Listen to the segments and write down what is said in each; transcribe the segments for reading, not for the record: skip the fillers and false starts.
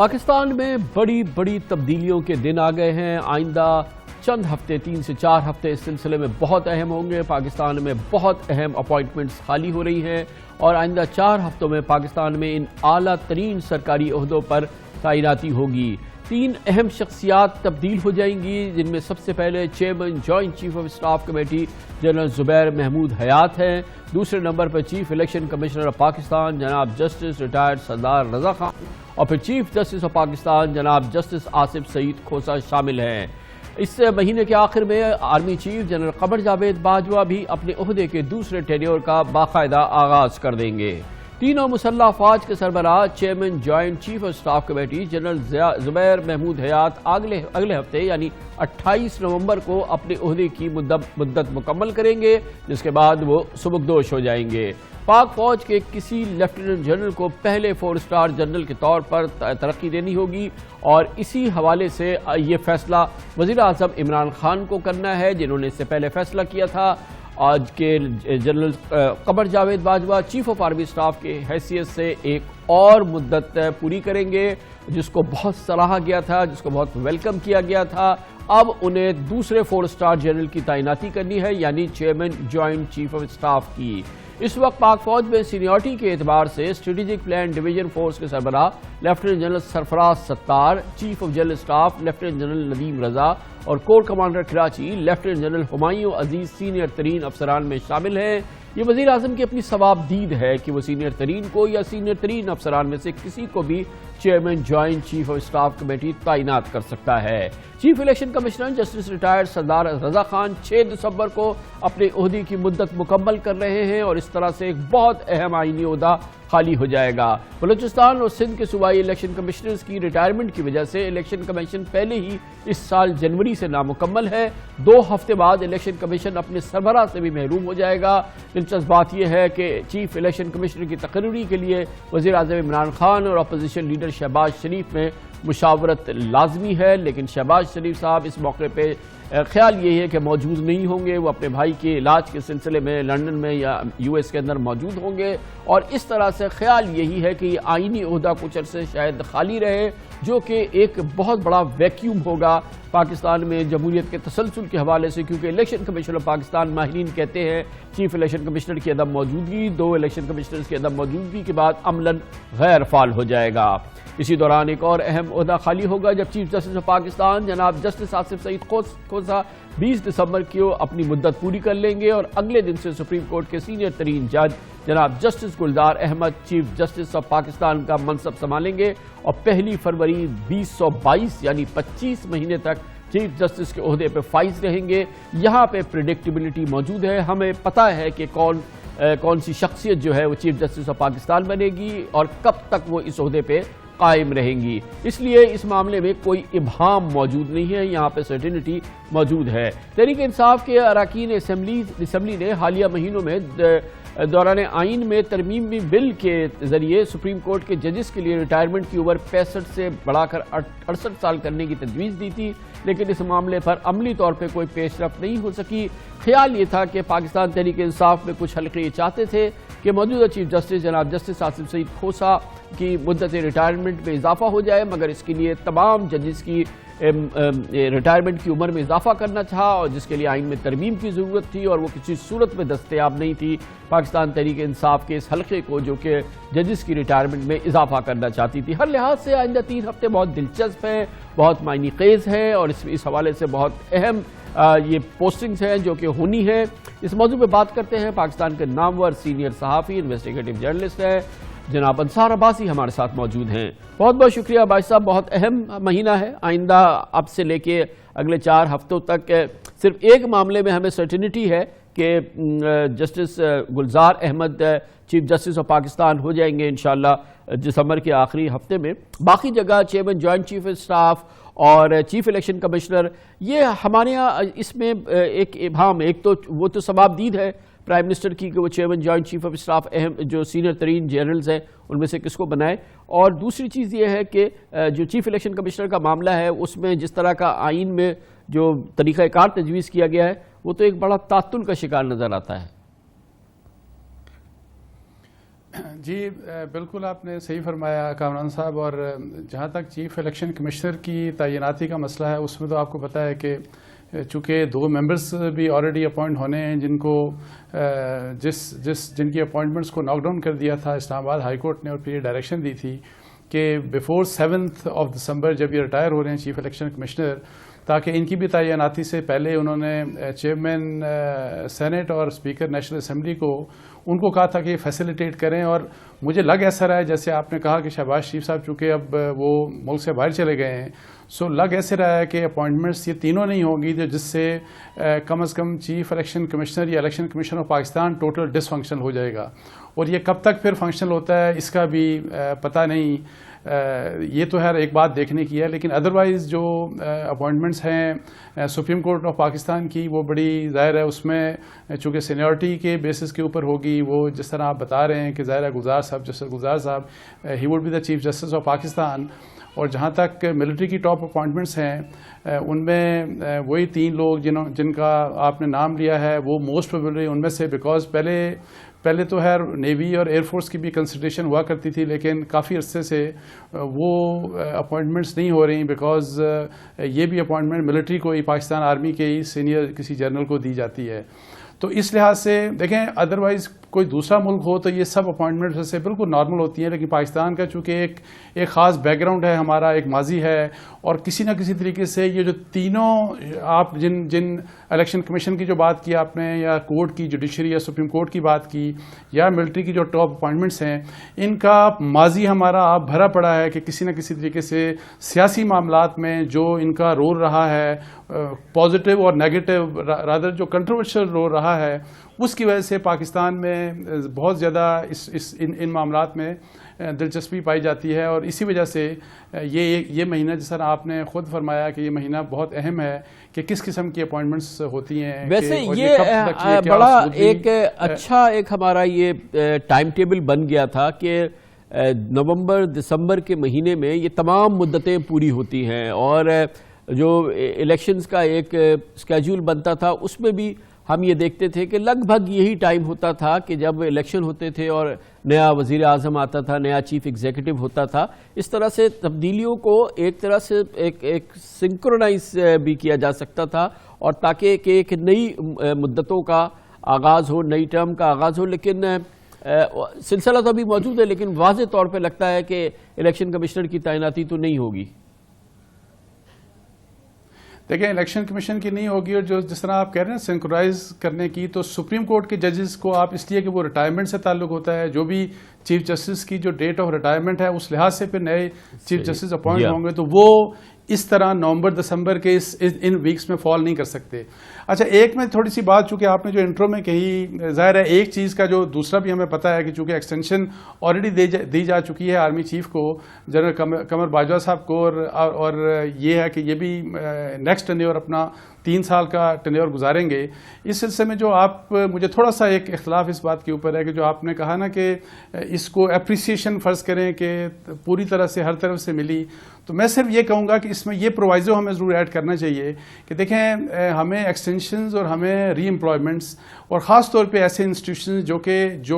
پاکستان میں بڑی بڑی تبدیلیوں کے دن آ گئے ہیں۔ آئندہ چند ہفتے 3 سے 4 ہفتے اس سلسلے میں بہت اہم ہوں گے۔ پاکستان میں بہت اہم اپوائنٹمنٹس خالی ہو رہی ہیں اور آئندہ 4 ہفتوں میں پاکستان میں ان اعلیٰ ترین سرکاری عہدوں پر تعیناتی ہوگی۔ 3 اہم شخصیات تبدیل ہو جائیں گی، جن میں سب سے پہلے chairman joint chief of staff committee general Zubair Mahmood Hayat ہیں۔ دوسرے نمبر پر chief election commissioner of Pakistan جناب جسٹس ریٹائرڈ سردار رضا خان اور پھر چیف جسٹس آف پاکستان جناب جسٹس آصف سعید کھوسہ شامل ہیں۔ اس مہینے کے آخر میں army chief general Qamar Javed Bajwa بھی اپنے عہدے کے دوسرے ٹینیور کا باقاعدہ آغاز کر دیں گے۔ تینوں مسلح افواج کے سربراہ chairman joint chief of staff committee general Zubair Mahmood Hayat اگلے ہفتے یعنی 28 نومبر کو اپنے عہدے کی مدت مکمل کریں گے، جس کے بعد وہ سبکدوش ہو جائیں گے۔ پاک فوج کے کسی لیفٹیننٹ جنرل کو پہلے 4 اسٹار جنرل کے طور پر ترقی دینی ہوگی اور اسی حوالے سے یہ فیصلہ وزیر اعظم عمران خان کو کرنا ہے، جنہوں نے اس سے پہلے فیصلہ کیا تھا۔ آج کے general Qamar Javed Bajwa chief of army staff کی حیثیت سے ایک اور مدت پوری کریں گے، جس کو بہت سراہا گیا تھا، جس کو بہت ویلکم کیا گیا تھا۔ اب انہیں دوسرے 4 اسٹار جنرل کی تعیناتی کرنی ہے، یعنی chairman joint chief of staff کی۔ اس وقت پاک فوج میں سینیورٹی کے اعتبار سے اسٹریٹجک پلان ڈویژن فورس کے سربراہ lieutenant general Sarfraz Sattar, chief of general staff lieutenant general Nadeem Raza اور corps commander Karachi lieutenant general Humayun Aziz senior ترین افسران میں شامل ہیں۔ یہ وزیر اعظم کی اپنی ثوابدید ہے کہ وہ سینئر ترین کو یا سینئر ترین افسران میں سے کسی کو بھی chairman joint chief of staff committee تعینات کر سکتا ہے۔ Chief election commissioner justice retired سردار رضا خان 6 دسمبر کو اپنے عہدے کی مدت مکمل کر رہے ہیں اور اس طرح سے ایک بہت اہم آئینی عہدہ خالی ہو جائے گا۔ بلوچستان اور سندھ کے صوبائی الیکشن کمشنرز کی ریٹائرمنٹ کی وجہ سے الیکشن کمیشن پہلے ہی اس سال جنوری سے نامکمل ہے۔ 2 ہفتے بعد الیکشن کمیشن اپنے سربراہ سے بھی محروم ہو جائے گا۔ دلچسپ بات یہ ہے کہ چیف الیکشن کمشنر کی تقرری کے لیے وزیر اعظم عمران خان اور اپوزیشن لیڈر شہباز شریف میں مشاورت لازمی ہے، لیکن شہباز شریف صاحب اس موقع پہ خیال یہی ہے کہ موجود نہیں ہوں گے۔ وہ اپنے بھائی کے علاج کے سلسلے میں لندن میں یا US کے اندر موجود ہوں گے اور اس طرح سے خیال یہی ہے کہ یہ آئینی عہدہ کچھ عرصے شاید خالی رہے، جو کہ ایک بہت بڑا ویکیوم ہوگا پاکستان میں جمہوریت کے تسلسل کے حوالے سے، کیونکہ الیکشن کمیشن آف پاکستان ماہرین کہتے ہیں چیف الیکشن کمشنر کی عدم موجودگی 2 الیکشن کمشنرز کی عدم موجودگی کے بعد عملاً غیر فعال ہو جائے گا۔ اسی دوران ایک اور اہم عہدہ خالی ہوگا جب چیف جسٹس آف پاکستان جناب جسٹس آصف سعید کھوسہ 20 دسمبر کو اپنی مدت پوری کر لیں گے اور اگلے دن سے سپریم کورٹ کے سینئر ترین جج جناب justice Gulzar Ahmed chief justice of Pakistan کا منصب سنبھالیں گے اور 1 فروری 2022 یعنی 25 مہینے تک چیف جسٹس کے عہدے پہ فائز رہیں گے۔ یہاں پہ پریڈکٹیبلٹی موجود ہے، ہمیں پتہ ہے کہ کون سی شخصیت جو ہے وہ چیف جسٹس آف پاکستان بنے گی اور کب تک وہ اس عہدے پہ قائم رہیں گی، اس لیے اس معاملے میں کوئی ابہام موجود نہیں ہے، یہاں پہ سرٹینٹی موجود ہے۔ تحریک انصاف کے اراکین اسمبلی نے حالیہ مہینوں میں دوران آئین میں ترمیمی بل کے ذریعے سپریم کورٹ کے ججز کے لیے ریٹائرمنٹ کی عمر 65 سے بڑھا کر 68 سال کرنے کی تجویز دی تھی، لیکن اس معاملے پر عملی طور پہ کوئی پیش رفت نہیں ہو سکی۔ خیال یہ تھا کہ پاکستان تحریک انصاف میں کچھ حلقے یہ چاہتے تھے کہ موجودہ چیف جسٹس جناب جسٹس آصف سعید کھوسہ کی مدت ریٹائرمنٹ میں اضافہ ہو جائے، مگر اس کے لیے تمام ججز کی ریٹائرمنٹ کی عمر میں اضافہ کرنا تھا اور جس کے لیے آئین میں ترمیم کی ضرورت تھی اور وہ کسی صورت میں دستیاب نہیں تھی پاکستان تحریک انصاف کے اس حلقے کو، جو کہ ججز کی ریٹائرمنٹ میں اضافہ کرنا چاہتی تھی۔ ہر لحاظ سے آئندہ 3 ہفتے بہت دلچسپ ہیں، بہت معنی خیز ہیں اور اس حوالے سے بہت اہم یہ پوسٹنگز ہیں جو کہ ہونی ہے۔ اس موضوع پہ بات کرتے ہیں پاکستان کے نامور سینئر صحافی انویسٹیگیٹو جرنلسٹ ہیں جناب انصار عباسی ہمارے ساتھ موجود ہیں۔ بہت بہت شکریہ بھائی صاحب، بہت اہم مہینہ ہے۔ آئندہ اب سے لے کے اگلے 4 ہفتوں تک صرف ایک معاملے میں ہمیں سرٹینٹی ہے کہ justice Gulzar Ahmed chief justice of Pakistan ہو جائیں گے انشاءاللہ دسمبر کے آخری ہفتے میں۔ باقی جگہ چیئرمین جوائنٹ چیف اسٹاف اور چیف الیکشن کمشنر، یہ ہمارے ہاں اس میں ایک ابہام، ایک تو وہ تو ثوابدید ہے پرائم منسٹر کی کہ وہ chairman joint chief of staff اہم جو سینئر ترین جنرلز ہیں ان میں سے کس کو بنائے، اور دوسری چیز یہ ہے کہ جو چیف الیکشن کمشنر کا معاملہ ہے اس میں جس طرح کا آئین میں جو طریقہ کار تجویز کیا گیا ہے وہ تو ایک بڑا تعطل کا شکار نظر آتا ہے۔ جی بالکل آپ نے صحیح فرمایا کامران صاحب، اور جہاں تک چیف الیکشن کمشنر کی تعیناتی کا مسئلہ ہے اس میں تو آپ کو پتہ ہے کہ چونکہ 2 ممبرس بھی آلریڈی اپوائنٹ ہونے ہیں جن کو جن کی اپوائنٹمنٹس کو ناک ڈاؤن کر دیا تھا اسلام آباد ہائی کورٹ نے، اور پھر یہ ڈائریکشن دی تھی کہ بیفور 7 دسمبر جب یہ ریٹائر ہو رہے ہیں چیف الیکشن کمشنر، تاکہ ان کی بھی تعیناتی سے پہلے انہوں نے چیئرمین سینٹ اور اسپیکر نیشنل اسمبلی کو ان کو کہا تھا کہ یہ فیسیلیٹیٹ کریں. اور مجھے لگ ایسا رہا ہے جیسے آپ نے کہا کہ شہباز شریف صاحب چونکہ اب وہ ملک سے باہر چلے گئے ہیں، سو لگ ایسے رہا ہے کہ اپوائنٹمنٹس یہ تینوں نہیں ہوں گی جس سے کم از کم چیف الیکشن کمشنر یا election commission of Pakistan total dysfunctional ہو جائے گا. اور یہ کب تک پھر فنکشنل ہوتا ہے اس کا بھی پتہ نہیں. یہ تو ہے ایک بات دیکھنے کی ہے، لیکن ادروائز جو اپوائنٹمنٹس ہیں سپریم کورٹ آف پاکستان کی وہ بڑی ظاہر ہے اس میں چونکہ سینیورٹی کے بیسس کے اوپر ہوگی. وہ جس طرح آپ بتا رہے ہیں کہ ظاہر ہے گلزار صاحب، جسٹس گلزار صاحب ہی would be the chief justice of Pakistan. اور جہاں تک ملٹری کی ٹاپ اپوائنٹمنٹس ہیں ان میں وہی 3 لوگ جن کا آپ نے نام لیا ہے وہ موسٹ پروبیبلی ان میں سے، بیکاز پہلے تو ہے نیوی اور ایئر فورس کی بھی کنسیڈریشن ہوا کرتی تھی، لیکن کافی عرصے سے وہ اپوائنٹمنٹس نہیں ہو رہی بیکاز یہ بھی اپوائنٹمنٹ ملٹری کو ہی، پاکستان آرمی کے ہی سینئر کسی جنرل کو دی جاتی ہے. تو اس لحاظ سے دیکھیں ادروائز کوئی دوسرا ملک ہو تو یہ سب اپوائنٹمنٹ سے بالکل نارمل ہوتی ہیں، لیکن پاکستان کا چونکہ ایک خاص بیک گراؤنڈ ہے، ہمارا ایک ماضی ہے، اور کسی نہ کسی طریقے سے یہ جو تینوں آپ جن الیکشن کمیشن کی جو بات کی آپ نے، یا کورٹ کی، جوڈیشری یا سپریم کورٹ کی بات کی، یا ملٹری کی جو ٹاپ اپوائنٹمنٹس ہیں، ان کا ماضی ہمارا آپ بھرا پڑا ہے کہ کسی نہ کسی طریقے سے سیاسی معاملات میں جو ان کا رول رہا ہے، پازیٹیو اور نیگیٹو رادر جو کنٹروورشل رول رہا ہے، اس کی وجہ سے پاکستان میں بہت زیادہ ان معاملات میں دلچسپی پائی جاتی ہے. اور اسی وجہ سے یہ مہینہ جس طرح آپ نے خود فرمایا کہ یہ مہینہ بہت اہم ہے کہ کس قسم کی اپوائنٹمنٹس ہوتی ہیں. ویسے یہ بڑا ایک اچھا ایک ہمارا یہ ٹائم ٹیبل بن گیا تھا کہ نومبر دسمبر کے مہینے میں یہ تمام مدتیں پوری ہوتی ہیں، اور جو الیکشنز کا ایک اسکیجول بنتا تھا اس میں بھی ہم یہ دیکھتے تھے کہ لگ بھگ یہی ٹائم ہوتا تھا کہ جب الیکشن ہوتے تھے اور نیا وزیر اعظم آتا تھا، نیا چیف ایگزیکٹو ہوتا تھا. اس طرح سے تبدیلیوں کو ایک طرح سے ایک سنکرونائز بھی کیا جا سکتا تھا، اور تاکہ کہ ایک نئی مدتوں کا آغاز ہو، نئی ٹرم کا آغاز ہو. لیکن سلسلہ تو ابھی موجود ہے، لیکن واضح طور پہ لگتا ہے کہ الیکشن کمشنر کی تعیناتی تو نہیں ہوگی. دیکھیں الیکشن کمیشن کی نہیں ہوگی، اور جس طرح آپ کہہ رہے ہیں سنکرائز کرنے کی، تو سپریم کورٹ کے ججز کو آپ اس لیے کہ وہ ریٹائرمنٹ سے تعلق ہوتا ہے، جو بھی چیف جسٹس کی جو ڈیٹ آف ریٹائرمنٹ ہے اس لحاظ سے پھر نئے چیف جسٹس اپوائنٹ ہوں گے، تو وہ اس طرح نومبر دسمبر کے ان ویکس میں فال نہیں کر سکتے. اچھا ایک میں تھوڑی سی بات چونکہ آپ نے جو انٹرو میں کہی، ظاہر ہے ایک چیز کا جو دوسرا بھی ہمیں پتہ ہے کہ چونکہ ایکسٹینشن آلریڈی دی جا چکی ہے آرمی چیف کو، جنرل قمر باجوہ صاحب کو، اور یہ ہے کہ یہ بھی نیکسٹ ٹینیور اپنا 3 سال کا ٹینیور گزاریں گے. اس سلسلے میں جو آپ مجھے تھوڑا سا ایک اختلاف اس بات کے اوپر ہے کہ جو آپ نے کہا نا کہ اس کو اپریسیشن فرض کریں کہ پوری طرح سے ہر طرف سے ملی، تو میں صرف یہ کہوں گا کہ اس میں یہ پرووائزو ہمیں ضرور ایڈ کرنا چاہیے کہ دیکھیں ہمیں ایکسٹینشنز اور ہمیں ری امپلائمنٹس، اور خاص طور پہ ایسے انسٹیٹیوشنز جو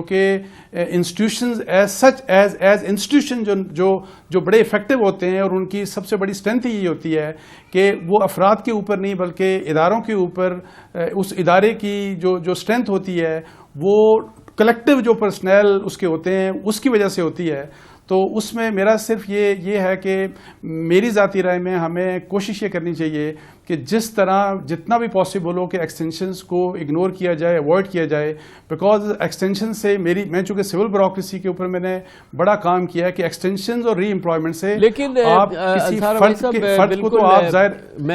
کہ institutions as such as institution جو بڑے افیکٹو ہوتے ہیں، اور ان کی سب سے بڑی اسٹرینتھ یہ ہوتی ہے کہ وہ افراد کے اوپر نہیں بلکہ اداروں کے اوپر، اس ادارے کی جو اسٹرینتھ ہوتی ہے وہ کلیکٹیو جو پرسنل اس کے ہوتے ہیں اس کی وجہ سے ہوتی ہے. تو اس میں میرا صرف یہ ہے کہ میری ذاتی رائے میں ہمیں کوشش یہ کرنی چاہیے کہ جس طرح جتنا بھی پاسبل ہو کہ ایکسٹینشنز کو اگنور کیا جائے، اوائڈ کیا جائے، بیکاز ایکسٹینشن سے میں چونکہ سول بیوروکریسی کے اوپر میں نے بڑا کام کیا ہے کہ ایکسٹینشنز اور ری امپلائمنٹ سے لیکن آپ کسی فرد کو تو آپ ظاہر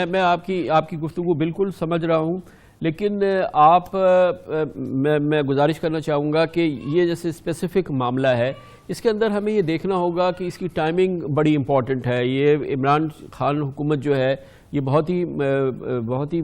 میں آپ کی گفتگو بالکل سمجھ رہا ہوں، لیکن میں گزارش کرنا چاہوں گا کہ یہ جیسے اسپیسیفک معاملہ ہے، اس کے اندر ہمیں یہ دیکھنا ہوگا کہ اس کی ٹائمنگ بڑی امپورٹنٹ ہے. یہ عمران خان حکومت جو ہے یہ بہت ہی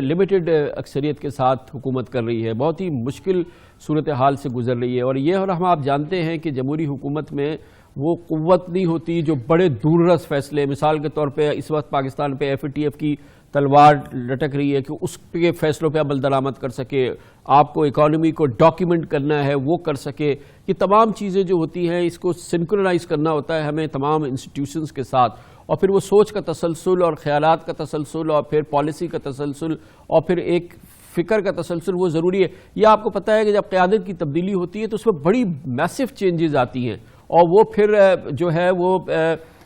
لمیٹڈ اکثریت کے ساتھ حکومت کر رہی ہے، بہت ہی مشکل صورتحال سے گزر رہی ہے. اور یہ اور آپ جانتے ہیں کہ جمہوری حکومت میں وہ قوت نہیں ہوتی جو بڑے دور رس فیصلے، مثال کے طور پہ اس وقت پاکستان پہ FATF کی تلوار لٹک رہی ہے کہ اس کے فیصلوں پہ عمل درآمد کر سکے، آپ کو اکانومی کو ڈاکیومنٹ کرنا ہے وہ کر سکے. یہ تمام چیزیں جو ہوتی ہیں اس کو سنکرونائز کرنا ہوتا ہے ہمیں تمام انسٹیٹیوشنز کے ساتھ، اور پھر وہ سوچ کا تسلسل اور خیالات کا تسلسل اور پھر پالیسی کا تسلسل اور پھر ایک فکر کا تسلسل وہ ضروری ہے. یہ آپ کو پتہ ہے کہ جب قیادت کی تبدیلی ہوتی ہے تو اس میں بڑی میسو چینجز آتی ہیں، اور وہ پھر جو ہے وہ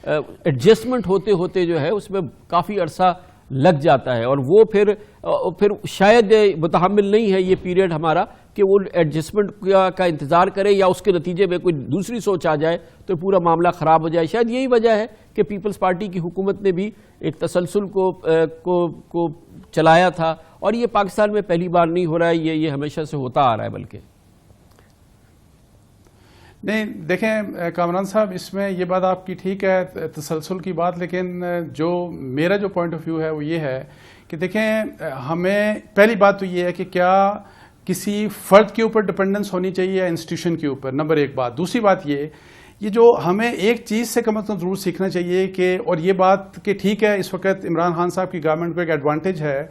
ایڈجسٹمنٹ ہوتے ہوتے جو ہے اس میں کافی عرصہ لگ جاتا ہے، اور وہ پھر شاید متحمل نہیں ہے یہ پیریڈ ہمارا کہ وہ ایڈجسٹمنٹ کا انتظار کرے یا اس کے نتیجے میں کوئی دوسری سوچ آ جائے تو پورا معاملہ خراب ہو جائے. شاید یہی وجہ ہے کہ پیپلز پارٹی کی حکومت نے بھی ایک تسلسل کو چلایا تھا، اور یہ پاکستان میں پہلی بار نہیں ہو رہا ہے، یہ ہمیشہ سے ہوتا آ رہا ہے. بلکہ نہیں دیکھیں کامران صاحب، اس میں یہ بات آپ کی ٹھیک ہے تسلسل کی بات، لیکن جو میرا جو پوائنٹ آف ویو ہے وہ یہ ہے کہ دیکھیں ہمیں پہلی بات تو یہ ہے کہ کیا کسی فرد کے اوپر ڈپینڈنس ہونی چاہیے یا انسٹیٹیوشن کے اوپر، نمبر ایک بات. دوسری بات یہ جو ہمیں ایک چیز سے کم از کم ضرور سیکھنا چاہیے کہ، اور یہ بات کہ ٹھیک ہے اس وقت عمران خان صاحب کی گورنمنٹ کو ایک ایڈوانٹیج ہے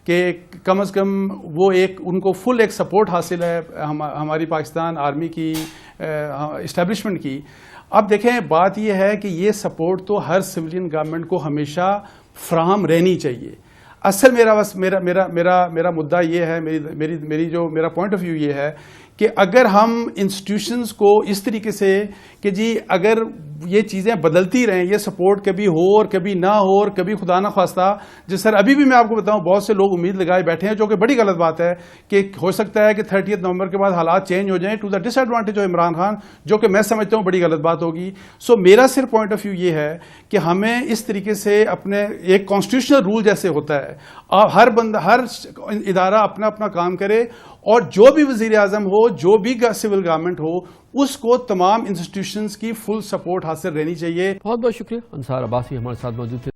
کہ کم از کم وہ ان کو فل ایک سپورٹ حاصل ہے ہماری پاکستان آرمی کی اسٹیبلشمنٹ کی. اب دیکھیں بات یہ ہے کہ یہ سپورٹ تو ہر سویلین گورنمنٹ کو ہمیشہ فراہم رہنی چاہیے. اصل میرا مدعا یہ ہے، میرا پوائنٹ آف ویو یہ ہے کہ اگر ہم انسٹیٹیوشنز کو اس طریقے سے کہ جی اگر یہ چیزیں بدلتی رہیں، یہ سپورٹ کبھی ہو اور کبھی نہ ہو اور کبھی خدا نہ خواستہ، جس سر ابھی بھی میں آپ کو بتاؤں بہت سے لوگ امید لگائے بیٹھے ہیں، جو کہ بڑی غلط بات ہے کہ ہو سکتا ہے کہ 30 نومبر کے بعد حالات چینج ہو جائیں to the disadvantage of Imran Khan, جو کہ میں سمجھتا ہوں بڑی غلط بات ہوگی. سو میرا صرف پوائنٹ آف ویو یہ ہے کہ ہمیں اس طریقے سے اپنے ایک کانسٹیٹیوشنل رول جیسے ہوتا ہے، ہر ادارہ اپنا اپنا کام کرے، اور جو بھی وزیر اعظم ہو، جو بھی سول گورنمنٹ ہو، اس کو تمام انسٹیٹیوشنز کی فل سپورٹ حاصل رہنی چاہیے. بہت بہت شکریہ. انصار عباسی ہمارے ساتھ موجود تھے.